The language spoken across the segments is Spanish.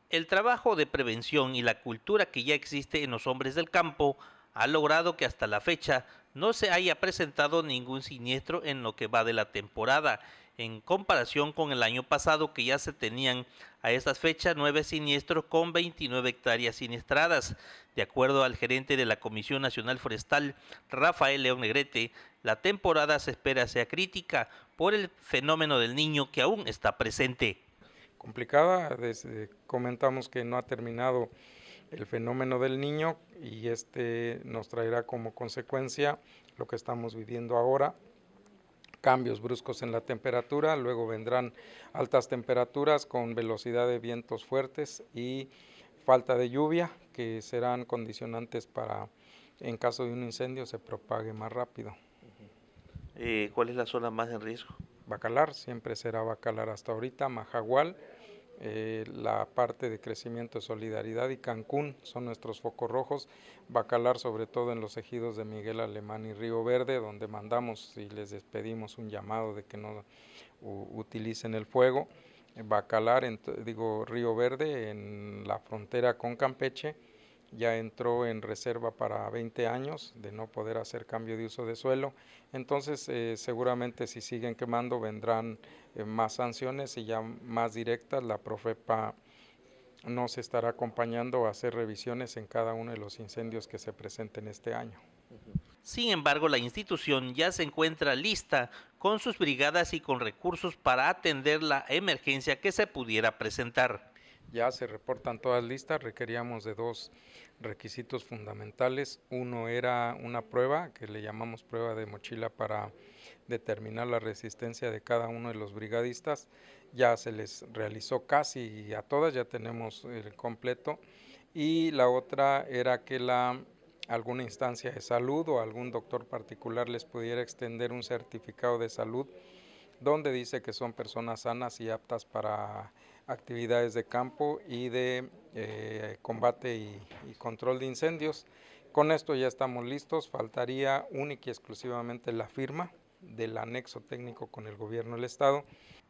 El trabajo de prevención y la cultura que ya existe en los hombres del campo ha logrado que hasta la fecha no se haya presentado ningún siniestro en lo que va de la temporada, en comparación con el año pasado que ya se tenían a estas fechas 9 siniestros con 29 hectáreas siniestradas. De acuerdo al gerente de la Comisión Nacional Forestal, Rafael León Negrete, la temporada se espera sea crítica por el fenómeno del Niño que aún está presente. Complicada, comentamos que no ha terminado el fenómeno del Niño y este nos traerá como consecuencia lo que estamos viviendo ahora, cambios bruscos en la temperatura, luego vendrán altas temperaturas con velocidad de vientos fuertes y falta de lluvia, que serán condicionantes para, en caso de un incendio, se propague más rápido. ¿Cuál es la zona más en riesgo? Bacalar, siempre será Bacalar hasta ahorita, Majagual, la parte de crecimiento de solidaridad y Cancún son nuestros focos rojos, Bacalar sobre todo en los ejidos de Miguel Alemán y Río Verde, donde mandamos y les despedimos un llamado de que no utilicen el fuego, Bacalar, Río Verde en la frontera con Campeche, ya entró en reserva para 20 años de no poder hacer cambio de uso de suelo, entonces seguramente si siguen quemando vendrán más sanciones y ya más directas. La Profepa nos estará acompañando a hacer revisiones en cada uno de los incendios que se presenten este año. Sin embargo, la institución ya se encuentra lista con sus brigadas y con recursos para atender la emergencia que se pudiera presentar. Ya se reportan todas listas, requeríamos de dos requisitos fundamentales. Uno era una prueba, que le llamamos prueba de mochila para determinar la resistencia de cada uno de los brigadistas. Ya se les realizó casi a todas, ya tenemos el completo. Y la otra era que alguna instancia de salud o algún doctor particular les pudiera extender un certificado de salud donde dice que son personas sanas y aptas para actividades de campo y de combate y control de incendios. Con esto ya estamos listos, faltaría única y exclusivamente la firma del anexo técnico con el gobierno del estado.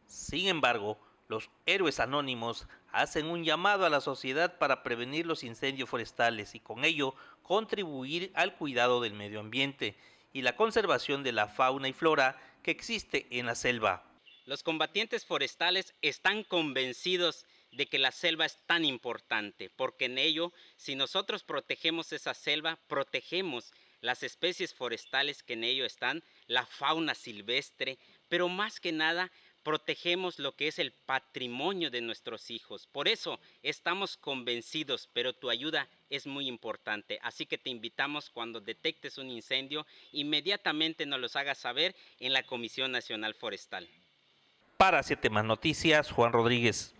Sin embargo, los héroes anónimos hacen un llamado a la sociedad para prevenir los incendios forestales y con ello contribuir al cuidado del medio ambiente y la conservación de la fauna y flora que existe en la selva. Los combatientes forestales están convencidos de que la selva es tan importante, porque en ello, si nosotros protegemos esa selva, protegemos las especies forestales que en ello están, la fauna silvestre, pero más que nada protegemos lo que es el patrimonio de nuestros hijos. Por eso estamos convencidos, pero tu ayuda es muy importante. Así que te invitamos cuando detectes un incendio, inmediatamente nos los hagas saber en la Comisión Nacional Forestal. Para 7 Más Noticias, Juan Rodríguez.